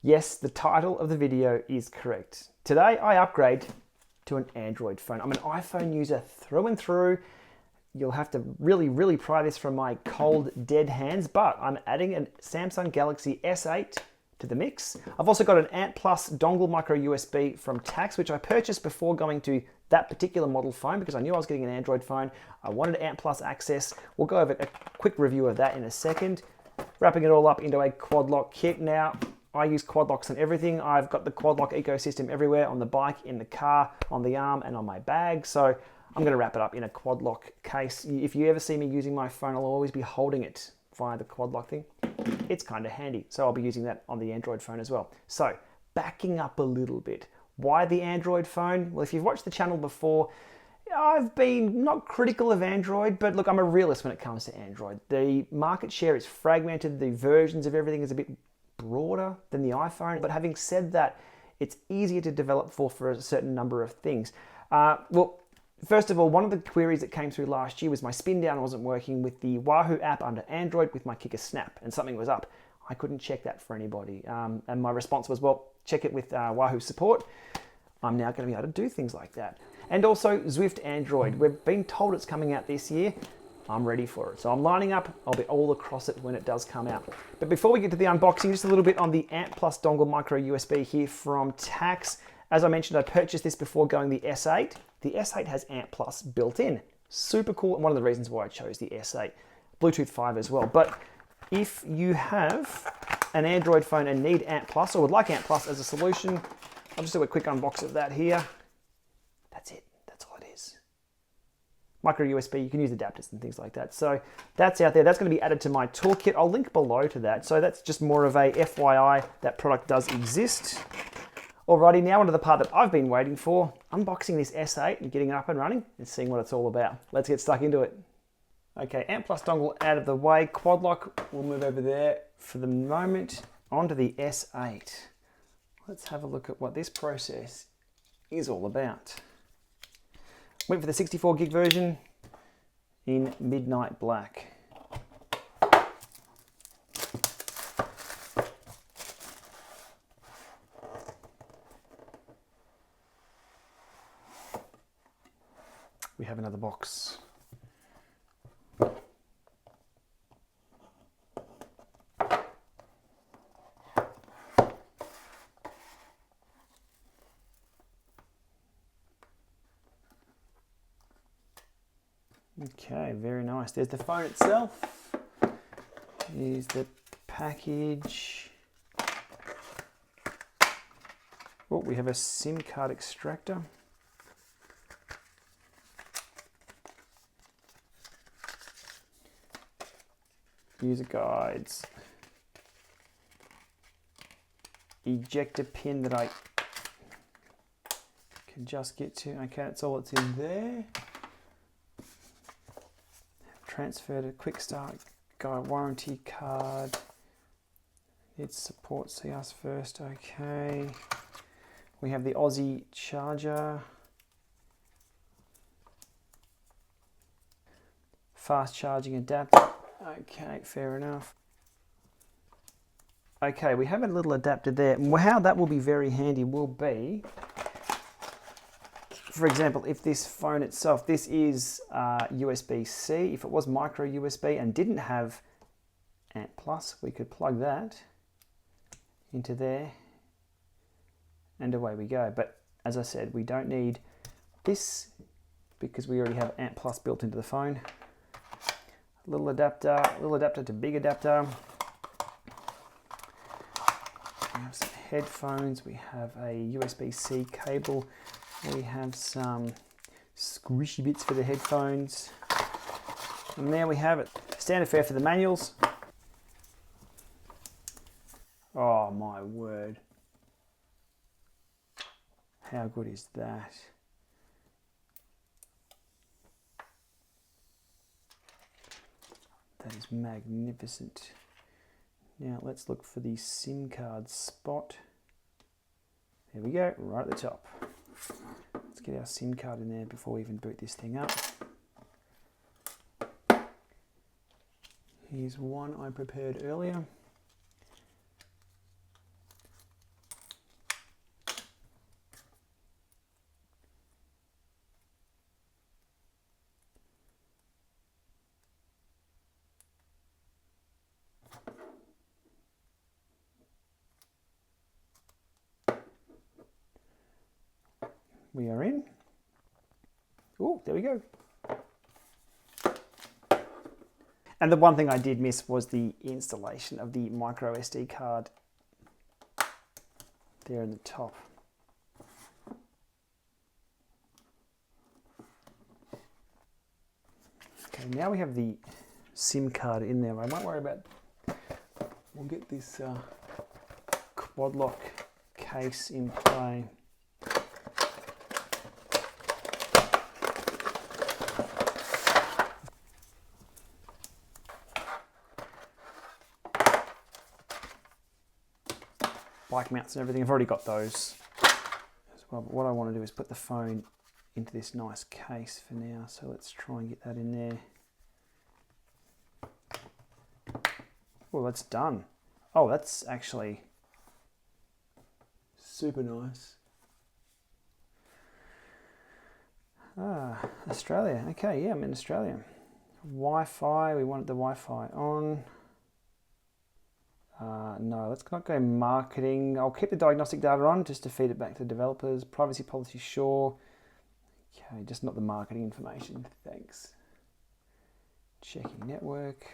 Yes, the title of the video is correct. Today I upgrade to an Android phone. I'm an iPhone user through and through. You'll have to really pry this from my cold, dead hands, but I'm adding a Samsung Galaxy S8 to the mix. I've also got an Ant Plus dongle micro USB from Tacx, which I purchased before going to that particular model phone because I knew I was getting an Android phone. I wanted Ant Plus access. We'll go over a quick review of that in a second. Wrapping it all up into a quad lock kit. Now, I use quad locks on everything. I've got the quad lock ecosystem everywhere, on the bike, in the car, on the arm, and on my bag. So I'm going to wrap it up in a quad lock case. If you ever see me using my phone, I'll always be holding it via the quad lock thing. It's kind of handy. So I'll be using that on the Android phone as well. So backing up a little bit. Why the Android phone? Well, if you've watched the channel before, I've been not critical of Android, but look, I'm a realist when it comes to Android. The market share is fragmented. The versions of everything is a bit broader than the iPhone. But having said that, it's easier to develop for a certain number of things. Well, first of all, one of the queries that came through last year was my spin down wasn't working with the Wahoo app under Android with my Kicker Snap, and something was up. I couldn't check that for anybody. And my response was, well, check it with Wahoo support. I'm now going to be able to do things like that. And also Zwift Android. We've been told it's coming out this year. I'm ready for it. So I'm lining up. I'll be all across it when it does come out. But before we get to the unboxing, just a little bit on the Ant Plus dongle micro USB here from Tacx. As I mentioned, I purchased this before going the S8. The S8 has Ant Plus built in. Super cool, and one of the reasons why I chose the S8. Bluetooth 5 as well. But if you have an Android phone and need Ant Plus, or would like Ant Plus as a solution, I'll just do a quick unbox of that here. That's it. That's all it is. Micro USB, you can use adapters and things like that. So that's out there. That's going to be added to my toolkit. I'll link below to that. So that's just more of a FYI, that product does exist. Alrighty, now onto the part that I've been waiting for, unboxing this S8 and getting it up and running and seeing what it's all about. Let's get stuck into it. Okay, Ant Plus dongle out of the way. Quad lock, we'll move over there for the moment. Onto the S8. Let's have a look at what this process is all about. Went for the 64 gig version in Midnight Black. We have another box. Okay, very nice. There's the phone itself. Here's the package. Oh, we have a SIM card extractor. User guides. Ejector pin that I can just get to. Okay, that's all that's in there. Transfer to quick start guide warranty card. It supports see us first. Okay. We have the Aussie charger. Fast charging adapter. Okay, fair enough. Okay, we have a little adapter there. How that will be very handy will be, for example, if this phone itself, this is USB-C. If it was micro USB and didn't have Ant Plus, we could plug that into there and away we go. But as I said, we don't need this because we already have Ant Plus built into the phone. Little adapter to big adapter. We have some headphones. We have a USB-C cable. We have some squishy bits for the headphones. And there we have it. Standard fare for the manuals. Oh my word. How good is that? That is magnificent. Now let's look for the SIM card spot. There we go, right at the top. Let's get our SIM card in there before we even boot this thing up. Here's one I prepared earlier. We are in. Oh, there we go. And the one thing I did miss was the installation of the MicroUSD card there in the top. Okay, now we have the SIM card in there. I won't worry about, we'll get this quad lock case in play. Bike mounts and everything, I've already got those as well, but what I want to do is put the phone into this nice case for now, so let's try and get that in there. Well, that's done. Oh, that's actually super nice. Ah, Australia. Okay, yeah, I'm in Australia. Wi-Fi, we wanted the Wi-Fi on. No, let's not go marketing. I'll keep the diagnostic data on just to feed it back to developers. Privacy policy, sure. Okay, just not the marketing information, thanks. Checking network.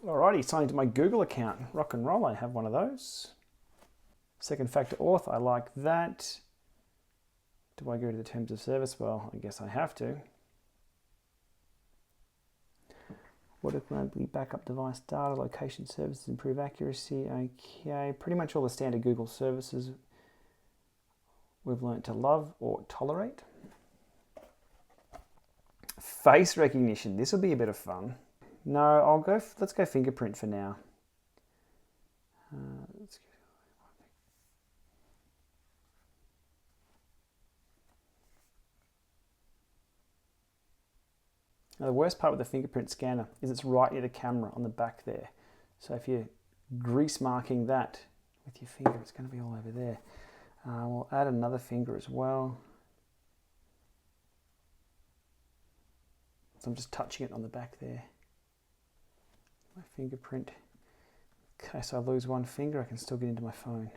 Alrighty, sign into my Google account. Rock and roll, I have one of those. Second factor auth, I like that. Do I go to the terms of service? Well, I guess I have to. Automatically backup device data, location services, improve accuracy. Okay, pretty much all the standard Google services we've learnt to love or tolerate. Face recognition, this will be a bit of fun. No, let's go fingerprint for now. Now the worst part with the fingerprint scanner is it's right near the camera on the back there. So if you're grease marking that with your finger, it's going to be all over there. We'll add another finger as well. So I'm just touching it on the back there. My fingerprint. In case I lose one finger, I can still get into my phone.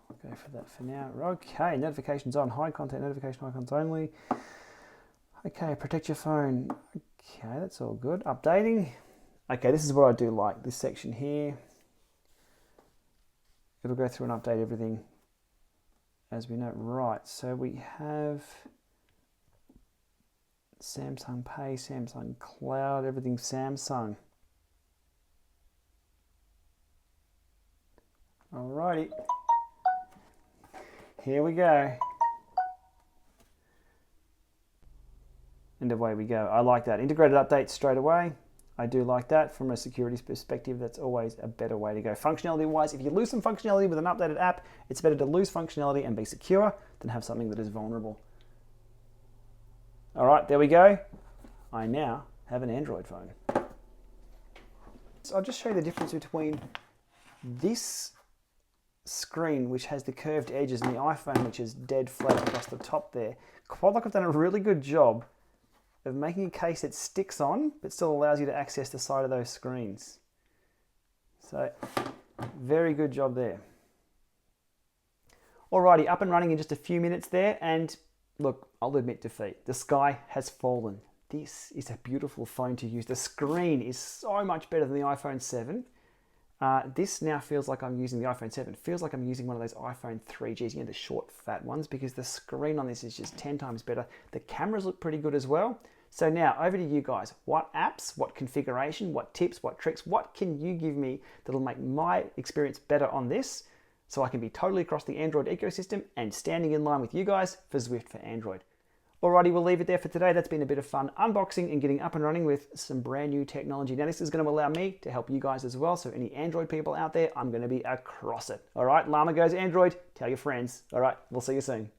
I'll go for that for now. Okay, notifications on. Hide content notification icons only. Okay, protect your phone. Okay, that's all good. Updating. Okay, this is what I do like. This section here. It'll go through and update everything as we know. Right, so we have Samsung Pay, Samsung Cloud, everything Samsung. Alrighty. Here we go. And away we go. I like that. Integrated updates straight away. I do like that. From a security perspective, that's always a better way to go. Functionality wise, if you lose some functionality with an updated app, it's better to lose functionality and be secure than have something that is vulnerable. All right, there we go. I now have an Android phone. So I'll just show you the difference between this screen, which has the curved edges, and the iPhone, which is dead flat across the top there. Quad Lock have done a really good job of making a case that sticks on, but still allows you to access the side of those screens. So, very good job there. Alrighty, up and running in just a few minutes there, and look, I'll admit defeat. The sky has fallen. This is a beautiful phone to use. The screen is so much better than the iPhone 7. This now feels like I'm using the iPhone 7. It feels like I'm using one of those iPhone 3Gs, you know, the short, fat ones, because the screen on this is just 10 times better. The cameras look pretty good as well. So now, over to you guys. What apps, what configuration, what tips, what tricks, what can you give me that'll make my experience better on this so I can be totally across the Android ecosystem and standing in line with you guys for Zwift for Android? Alrighty, we'll leave it there for today. That's been a bit of fun unboxing and getting up and running with some brand new technology. Now, this is going to allow me to help you guys as well. So any Android people out there, I'm going to be across it. All right, Llama goes Android. Tell your friends. All right, we'll see you soon.